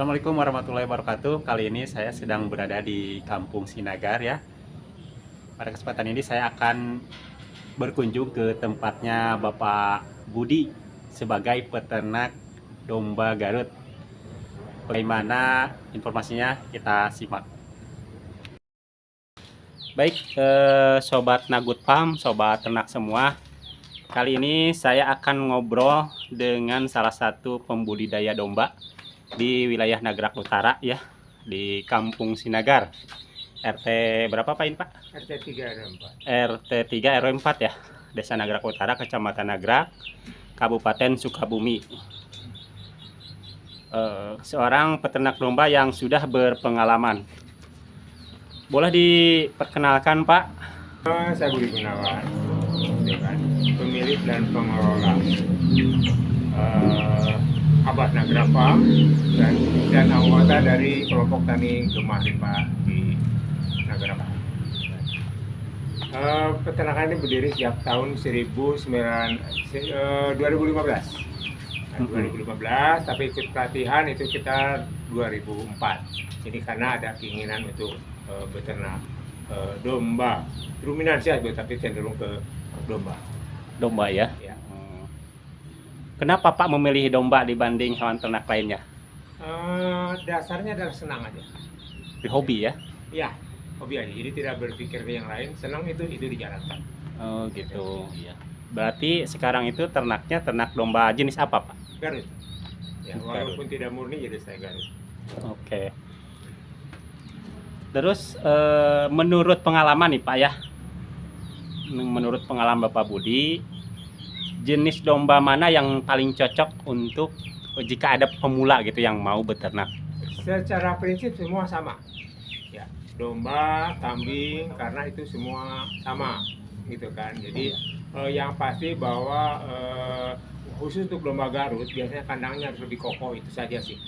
Assalamualaikum warahmatullahi wabarakatuh. Kali ini saya sedang berada di Kampung Sinagar ya. Pada kesempatan ini saya akan berkunjung ke tempatnya Bapak Budi sebagai peternak domba Garut. Bagaimana informasinya kita simak. Baik, Sobat Nagut Farm, Sobat Ternak semua. Kali ini saya akan ngobrol dengan salah satu pembudidaya domba di wilayah Nagrak Utara ya, di Kampung Sinagar. RT berapa Pak ini Pak? RT 3 RW 4. RT 3 RW 4 ya. Desa Nagrak Utara, Kecamatan Nagrak, Kabupaten Sukabumi. Seorang peternak domba yang sudah berpengalaman. Boleh diperkenalkan Pak? Saya Budi Gunawan, pemilik dan pengelola Abad Nagrak Farm dan anggota dari kelompok tani Gemah Rimba di Nagrak Farm. Peternakan ini berdiri sejak tahun 2015. Nah, 2015, tapi ikut pelatihan itu sekitar 2004. Jadi karena ada keinginan untuk beternak domba, ruminansi aja, tapi cenderung ke domba. Domba ya? Ya. Kenapa Pak memilih domba dibanding hewan ternak lainnya? Dasarnya adalah senang aja. Di hobi ya? Ya, hobi aja. Jadi tidak berpikir ke yang lain. Senang itu dijalankan. Oh gitu. Iya. Berarti sekarang itu ternaknya ternak domba jenis apa Pak? Garut. Ya, Garut. walaupun tidak murni jadi saya Garut. Oke. Terus menurut pengalaman nih Pak ya, menurut pengalaman Bapak Budi, jenis domba mana yang paling cocok untuk jika ada pemula gitu yang mau beternak? Secara prinsip semua sama. Ya, domba, kambing, karena itu semua sama, gitu kan. Jadi yang pasti bahwa khusus untuk domba Garut biasanya kandangnya harus lebih kokoh, itu saja sih.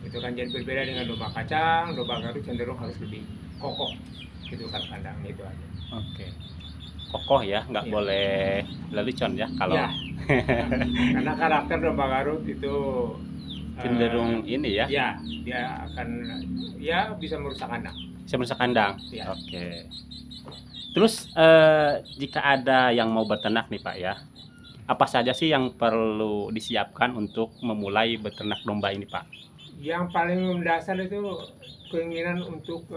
Itu kan, jadi berbeda dengan domba kacang, domba Garut cenderung harus lebih kokoh, gitu kan kandangnya, itu aja. Oke. Kokoh ya, nggak boleh lelucon ya kalau. Ya. Karena karakter domba Garut itu Cenderung ini ya. ya, dia akan bisa merusak kandang. Bisa merusak kandang. Ya. Oke. Terus jika ada yang mau beternak nih Pak ya, apa saja sih yang perlu disiapkan untuk memulai beternak domba ini Pak? Yang paling mendasar itu keinginan untuk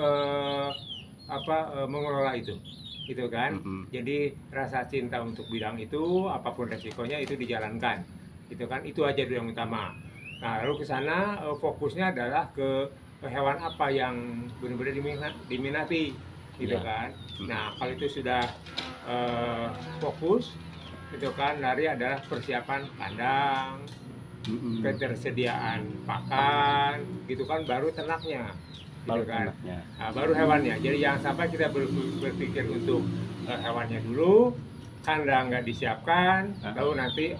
mengelola itu, gitu kan. Jadi rasa cinta untuk bidang itu, apapun resikonya itu dijalankan, gitu kan. Itu aja dulu yang utama. Nah, lalu ke sana fokusnya adalah ke hewan apa yang benar-benar diminati, gitu kan. Nah, kalau itu sudah fokus, gitu kan, lari adalah persiapan kandang, ketersediaan pakan, gitu kan, baru ternaknya, gitu kan. Nah, baru hewannya. Jadi jangan sampai kita berpikir untuk hewannya dulu, kandang nggak disiapkan, lalu nanti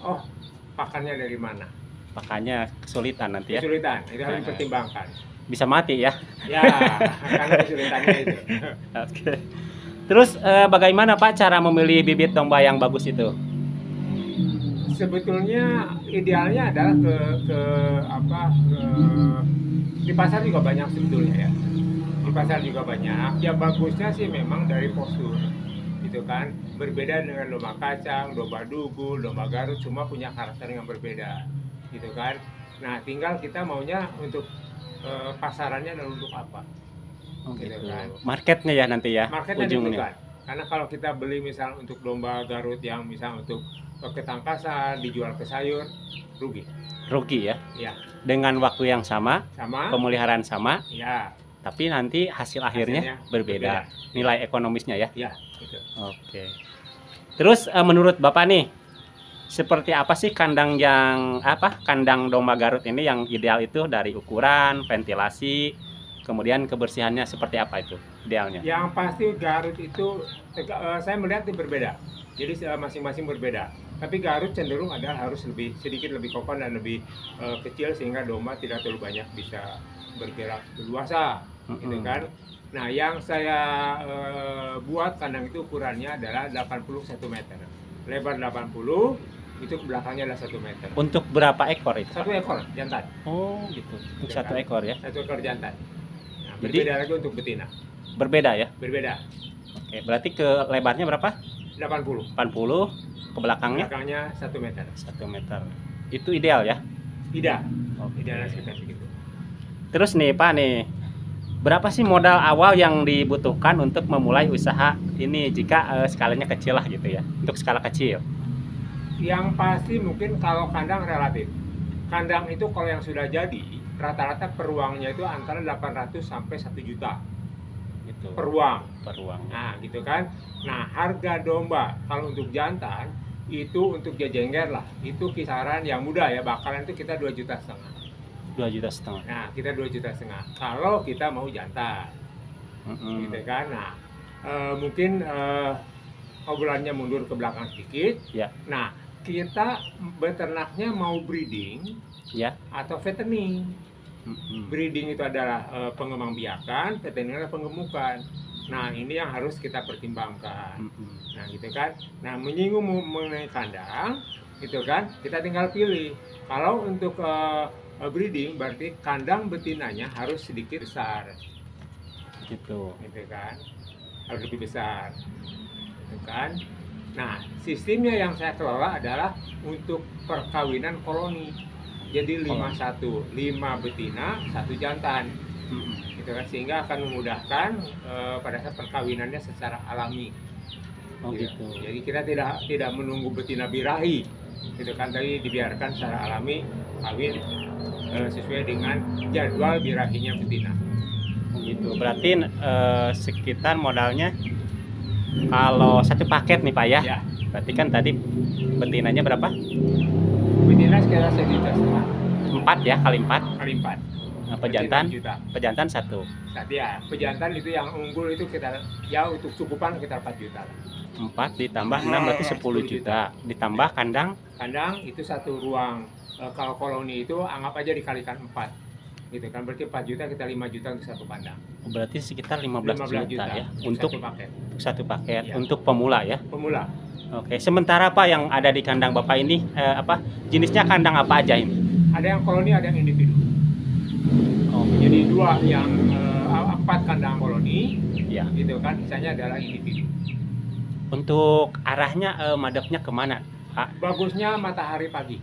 pakannya dari mana? Pakannya kesulitan nanti ya. Kesulitan, itu harus dipertimbangkan. Bisa mati ya. Ya, karena kesulitannya itu. Oke. Terus bagaimana Pak cara memilih bibit domba yang bagus itu? Sebetulnya idealnya adalah di pasar juga banyak sebetulnya ya. Di pasar juga banyak. Yang bagusnya sih memang dari postur, gitu kan. Berbeda dengan domba kacang, domba dugul, domba Garut, semua punya karakter yang berbeda, gitu kan. Nah, tinggal kita maunya untuk pasarannya dan untuk apa, gitu kan. Marketnya ya nanti ya. Marketnya ujungnya. ditentukan. Karena kalau kita beli misal untuk domba Garut yang misal untuk ketangkasan dijual ke sayur, rugi ya. Ya. Dengan waktu yang sama, pemeliharaan sama, ya, tapi nanti hasil akhirnya berbeda. Nilai ekonomisnya ya. Ya, gitu. Oke. Terus menurut Bapak nih, seperti apa sih kandang kandang domba Garut ini yang ideal itu dari ukuran, ventilasi, kemudian kebersihannya seperti apa itu idealnya? Yang pasti Garut itu saya melihat itu berbeda. Jadi masing-masing berbeda. Tapi Garut cenderung harus sedikit lebih kokoh dan lebih kecil sehingga domba tidak terlalu banyak bisa bergerak leluasa, gitu kan. Nah, yang saya buat kandang itu ukurannya adalah 81 meter. Lebar 80, itu belakangnya adalah 1 meter. Untuk berapa ekor itu, Pak? 1 ekor jantan. Oh, gitu. Untuk 1 ekor ya. 1 ekor jantan. Nah, Jadi- berbeda lagi untuk betina. Berbeda ya. Berbeda. Oke, berarti ke lebarnya berapa? 80. 80, ke belakangnya Belakangnya 1 meter. 1 meter. Itu ideal ya. Tidak. Oke. Idealnya sekitar segitu. Terus nih Pak nih, berapa sih modal awal yang dibutuhkan untuk memulai usaha ini jika skalanya kecil lah gitu ya, untuk skala kecil? Yang pasti mungkin kalau kandang relatif. Kandang itu kalau yang sudah jadi, rata-rata peruangnya itu antara 800 sampai 1 juta Gitu. per ruang. Per ruang. Nah, gitu kan. Nah, harga domba kalau untuk jantan itu untuk jejengger lah. Itu kisaran yang muda ya, bakalan itu kita 2,5 juta. 2,5 juta. Nah, kita 2,5 juta kalau kita mau jantan. Mm-mm. Gitu kan. Nah, mungkin obrolannya mundur ke belakang sedikit. Ya. Nah, kita beternaknya mau breeding Ya. atau fattening. Mm-mm. Breeding itu adalah pengembangbiakan, fattening adalah penggemukan. Nah, ini yang harus kita pertimbangkan. Mm-mm. Nah, gitu kan. Nah, menyinggung mengenai kandang, gitu kan, kita tinggal pilih. Kalau untuk breeding, berarti kandang betinanya harus sedikit besar, Gitu. gitu kan, harus lebih besar, gitu kan. Nah, sistemnya yang saya kelola adalah untuk perkawinan koloni. Jadi 5-1, 5 betina, 1 jantan, Mm-mm. gitu kan, sehingga akan memudahkan pada saat perkawinannya secara alami. Oh Ya, gitu. jadi kita tidak menunggu betina birahi, gitu kan, tapi dibiarkan secara alami kawin sesuai dengan jadwal birahinya betina. Oh gitu. Berarti sekitar modalnya kalau 1 paket nih Pak ya. Ya, Berarti kan tadi betinanya berapa? betina sekitar 1,5 juta 4 ya, kali 4. kali 4. Nah, pejantan, 6 juta. pejantan 1. Nah, ya, pejantan itu yang unggul itu kita ya untuk cukupan kita 4 juta lah. 4 ditambah 6 berarti 10 juta. Ditambah kandang Kandang itu 1 ruang. Kalau koloni itu anggap aja dikalikan 4, gitu kan, berarti 4 juta, kita 5 juta untuk 1 kandang. berarti sekitar 15 juta ya untuk 1 paket 1 paket Ya. untuk pemula ya. pemula. Oke, sementara Pak yang ada di kandang Bapak ini jenisnya kandang apa aja ini? Ada yang koloni, ada yang individu. Oh, Jadi 2 yang 4 kandang koloni, ya. gitu kan, sisanya adalah individu. Untuk arahnya madepnya kemana Pak? Bagusnya matahari pagi.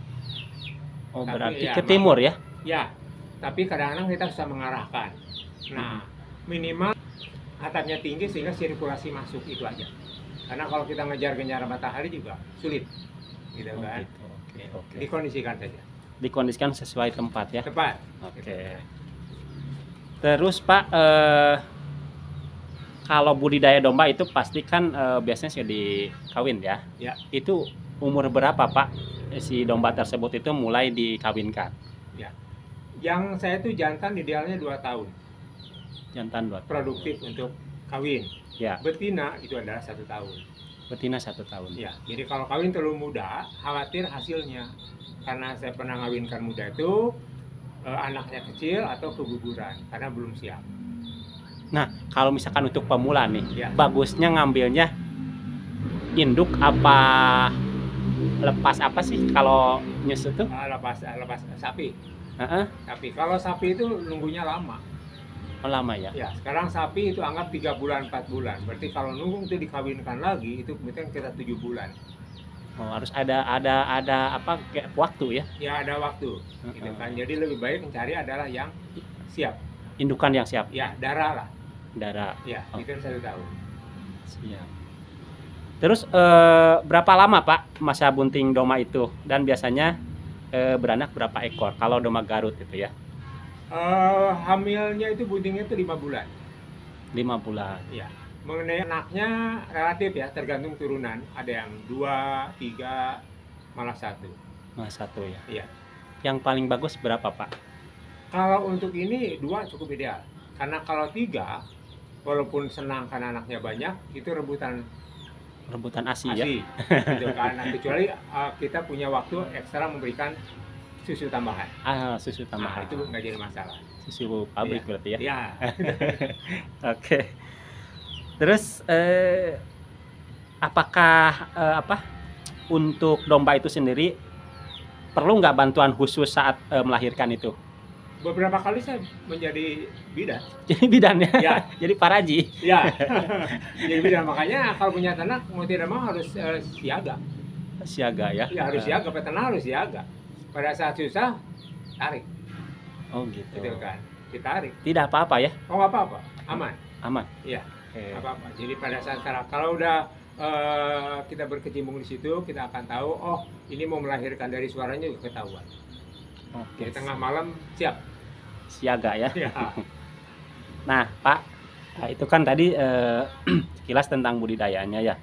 Oh, Tapi berarti ya, ke timur ya? Ya, tapi kadang-kadang kita bisa mengarahkan. Nah, minimal atapnya tinggi sehingga sirkulasi masuk, itu aja. Karena kalau kita ngejar-ngejar matahari juga sulit, gitu Oh, kan. gitu. Oke, oke. Dikondisikan saja. Dikondisikan sesuai tempat ya. Tepat. Oke. Terus Pak, kalau budidaya domba itu pasti kan biasanya sudah dikawin ya. Ya. Itu umur berapa Pak si domba tersebut itu mulai dikawinkan? Yang saya tuh jantan idealnya 2 tahun Jantan 2 tahun. produktif untuk kawin. Ya, Betina itu adalah 1 tahun. betina 1 tahun. Ya, jadi kalau kawin terlalu muda, khawatir hasilnya. Karena saya pernah ngawinkan muda itu anaknya kecil atau keguguran karena belum siap. Nah, kalau misalkan untuk pemula nih, Ya. bagusnya ngambilnya induk apa lepas apa sih kalau nyusu tuh? Lepas sapi. Heeh. Tapi kalau sapi itu nunggunya lama. Oh, lama ya. Ya, sekarang sapi itu anggap 3 bulan, 4 bulan. Berarti kalau nunggu itu dikawinkan lagi itu mungkin kita 7 bulan. Oh, harus ada apa kayak waktu ya? Ya, ada waktu, gitu kan. Jadi lebih baik mencari adalah yang siap. Indukan yang siap. Ya, darah lah. Darah. Ya, Oh. itu 1 tahun. Siap. Terus berapa lama Pak masa bunting domba itu? Dan biasanya beranak berapa ekor? Kalau domba Garut itu ya? Hamilnya itu buntingnya itu 5 bulan. 5 bulan. Ya. Mengenai anaknya relatif ya, tergantung turunan. Ada yang 2, 3, malah 1. Nah, 1 ya. Iya. Yang paling bagus berapa Pak? Kalau untuk ini 2 cukup ideal. Karena kalau 3, walaupun senang karena anaknya banyak, itu rebutan Rebutan ASI ya? ASI. Gitu kan. Nah, kecuali kita punya waktu ekstra memberikan susu tambahan. Susu Nah, tambahan. itu nggak jadi masalah. Susu pabrik Iya. berarti ya? Ya. Oke. Terus apakah untuk domba itu sendiri perlu nggak bantuan khusus saat melahirkan itu? Beberapa kali saya menjadi bidan. Jadi bidan ya? Ya. Jadi paraji? Ya, jadi bidan. Makanya kalau punya ternak mau tidak mau harus siaga. Siaga ya? Ya harus siaga, peternak harus siaga. Pada saat susah, tarik. Oh gitu. Gitu kan, ditarik. Tidak apa-apa ya? Oh nggak apa-apa, aman. Aman? Iya, Oke. nggak apa-apa. Jadi pada saat kalau udah kita berkecimpung di situ, kita akan tahu, oh ini mau melahirkan, dari suaranya juga ketahuan. Oke. Di tengah malam siap. Siaga ya? Ya. Nah Pak, itu kan tadi sekilas tentang budidayanya ya.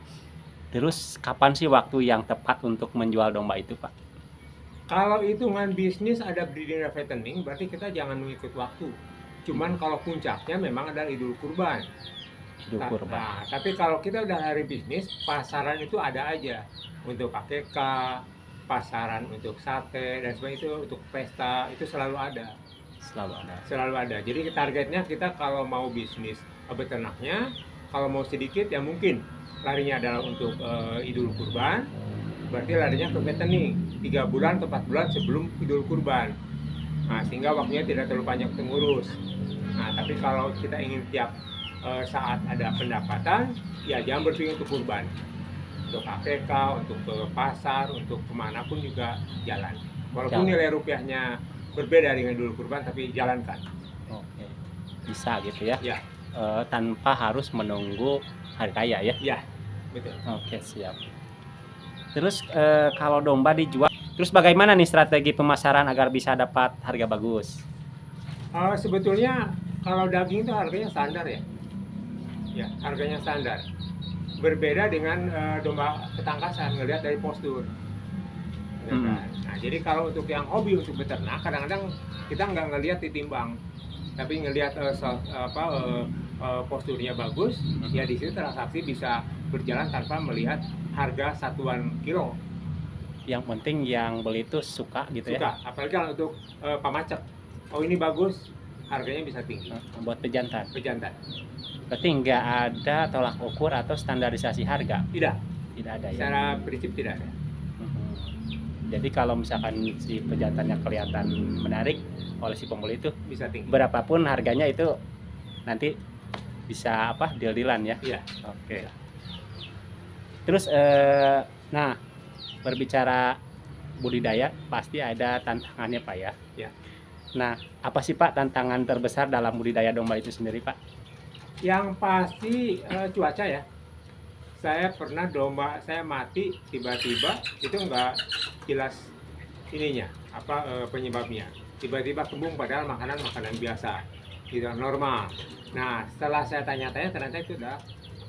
Terus kapan sih waktu yang tepat untuk menjual domba itu Pak? Kalau hitungan bisnis ada breeding and fattening, berarti kita jangan mengikut waktu. Cuman kalau puncaknya memang ada Idul Kurban. Idul Kurban. Nah, tapi kalau kita udah hari bisnis, pasaran itu ada aja. Untuk akekah, pasaran untuk sate, dan sebagainya, itu untuk pesta, itu selalu ada. Selalu ada. Selalu ada. Jadi targetnya kita kalau mau bisnis beternaknya, kalau mau sedikit ya mungkin larinya adalah untuk Idul Kurban. Berarti larinya ke fattening 3 bulan ke 4 bulan sebelum Idul Kurban. Nah, sehingga waktunya tidak terlalu banyak mengurus. Nah, tapi kalau kita ingin tiap saat ada pendapatan, ya jangan berpikir untuk kurban. Untuk APK, untuk ke pasar, untuk kemanapun juga jalan. Walaupun nilai rupiahnya berbeda dengan Idul Kurban, tapi jalankan. Oke. Bisa gitu ya? Ya. Tanpa harus menunggu hari raya ya? Ya, betul. Oke, siap. Terus kalau domba dijual, terus bagaimana nih strategi pemasaran agar bisa dapat harga bagus? Sebetulnya kalau daging itu harganya standar ya. Ya, harganya standar. Berbeda dengan domba ketangkasan, ngelihat dari postur. Ya kan? Nah, jadi kalau untuk yang hobi untuk beternak, kadang-kadang kita nggak ngelihat ditimbang, tapi ngelihat posturnya bagus, ya di situ transaksi bisa berjalan tanpa melihat harga satuan kilo. Yang penting yang beli itu suka gitu Suka, ya? apalagi kalau untuk pamacek. Oh ini bagus, harganya bisa tinggi. Buat pejantan? Pejantan. Berarti nggak ada tolak ukur atau standarisasi harga? Tidak. Tidak ada ya? Secara prinsip tidak ada. Jadi kalau misalkan si pejantannya kelihatan menarik oleh si pembeli itu, bisa tinggi. Berapapun harganya itu nanti bisa apa, deal-dealan ya? Iya. Oke. Terus nah, berbicara budidaya pasti ada tantangannya Pak ya? Ya. Nah, apa sih Pak tantangan terbesar dalam budidaya domba itu sendiri Pak? Yang pasti cuaca ya. Saya pernah domba saya mati tiba-tiba, itu nggak jelas ininya apa penyebabnya. Tiba-tiba kembung padahal makanan biasa, tidak normal. Nah, setelah saya tanya-tanya ternyata itu udah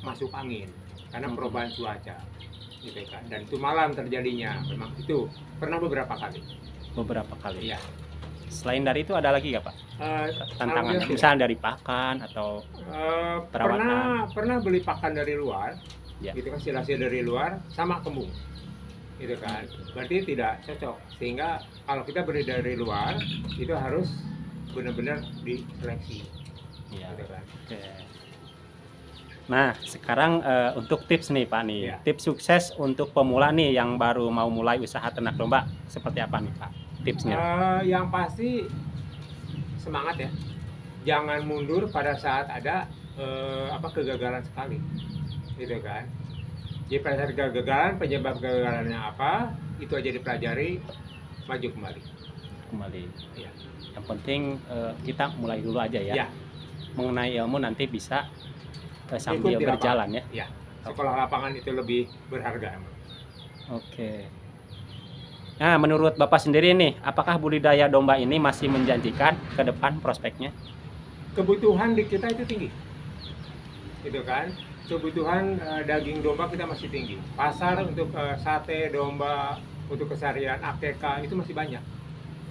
masuk angin karena perubahan cuaca, gitu kan. Dan itu malam terjadinya, memang itu pernah beberapa kali. Beberapa kali. Iya. Selain dari itu ada lagi nggak Pak? Tantangan misalnya dari pakan atau perawatan? Pernah beli pakan dari luar, ya. Gitu kan, hasil dari luar sama kembung, gitu kan. Berarti tidak cocok, sehingga kalau kita beli dari luar itu harus benar-benar diseleksi, ya. Gitu kan. Oke. Nah sekarang untuk tips nih Pak nih, Ya. Tips sukses untuk pemula nih yang baru mau mulai usaha ternak domba seperti apa nih Pak tipsnya? Yang pasti semangat ya, jangan mundur pada saat ada kegagalan sekali, gitu kan. Jadi pada saat kegagalan, penyebab kegagalannya apa, itu aja dipelajari, maju kembali. Ya. Yang penting kita mulai dulu aja ya. Ya. Mengenai ilmu nanti bisa sambil berjalan ya. Ya. Sekolah lapangan itu lebih berharga. Oke. Nah, menurut Bapak sendiri nih, apakah budidaya domba ini masih menjanjikan ke depan prospeknya? Kebutuhan di kita itu tinggi, gitu kan. Kebutuhan daging domba kita masih tinggi. Pasar untuk sate domba, untuk keseharian akeka itu masih banyak,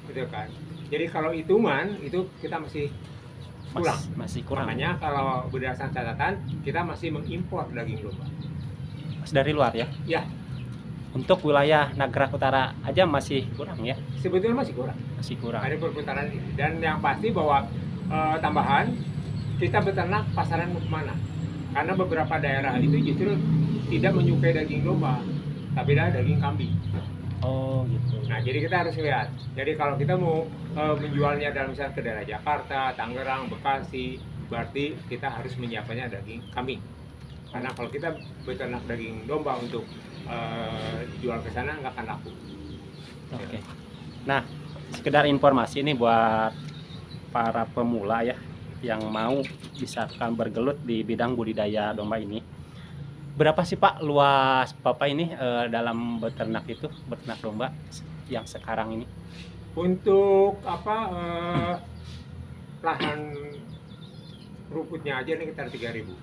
gitu kan. Jadi kalau hitungan itu kita masih kurang. Masih kurang. Makanya kalau berdasarkan catatan kita masih mengimpor daging domba. Masih dari luar ya? Ya. Untuk wilayah Nagrak Utara aja masih kurang ya? Sebetulnya masih kurang. Masih kurang. Ada perputaran ini. Dan yang pasti bahwa tambahan kita beternak pasaran mau kemana? Karena beberapa daerah itu justru tidak menyukai daging domba. tapi adalah daging kambing. Oh gitu. Nah, jadi kita harus lihat. Jadi kalau kita mau menjualnya dalam misalnya ke daerah Jakarta, Tangerang, Bekasi, berarti kita harus menyiapkannya daging kambing. Karena kalau kita beternak daging domba untuk jual ke sana nggak akan laku. Oke. Nah, sekedar informasi ini buat para pemula ya yang mau misalkan bergelut di bidang budidaya domba ini. Berapa sih Pak luas Bapak ini dalam beternak domba yang sekarang ini? Untuk lahan rumputnya aja nih sekitar 3.000.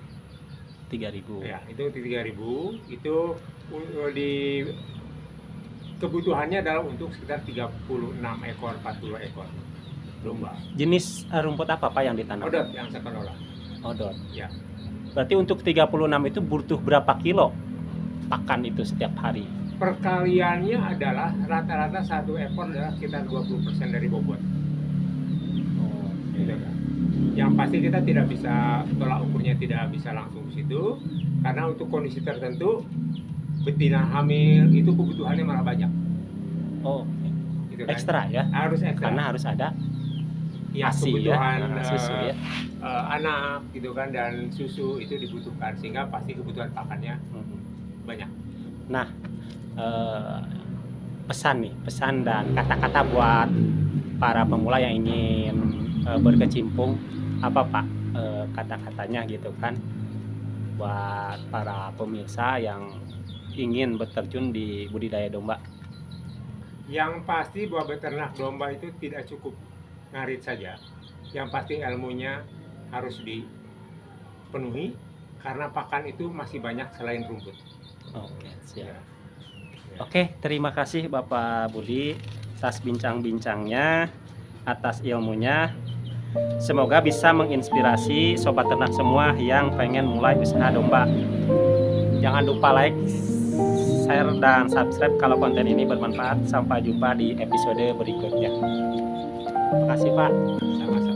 3.000. Ya, itu 3.000 itu di kebutuhannya adalah untuk sekitar 36 ekor, 40 ekor domba. Jenis rumput apa Pak yang ditanam? Odot yang saya kelola. Odot. Ya. Berarti untuk 36 itu butuh berapa kilo pakan itu setiap hari? Perkaliannya adalah rata-rata satu ekor adalah sekitar 20% dari bobot. Gitu kan. Yang pasti kita tidak bisa tolak ukurnya, tidak bisa langsung ke situ karena untuk kondisi tertentu betina hamil itu kebutuhannya malah banyak. Oh, Gitu kan. ekstra ya? Harus ekstra. Karena harus ada Ya, ASI kebutuhan ya, susu ya. anak gitu kan dan susu itu dibutuhkan sehingga pasti kebutuhan pakannya banyak. Nah, pesan dan kata-kata buat para pemula yang ingin berkecimpung apa Pak kata-katanya gitu kan buat para pemirsa yang ingin berterjun di budidaya domba. Yang pasti bahwa beternak domba itu tidak cukup ngarit saja. Yang pasti ilmunya harus dipenuhi karena pakan itu masih banyak selain rumput. Oke, siap. Ya. Oke, terima kasih Bapak Budi atas bincang-bincangnya, atas ilmunya. Semoga bisa menginspirasi sobat ternak semua yang pengen mulai usaha domba. Jangan lupa like, share, dan subscribe kalau konten ini bermanfaat. Sampai jumpa di episode berikutnya. Terima kasih Pak. Sama-sama.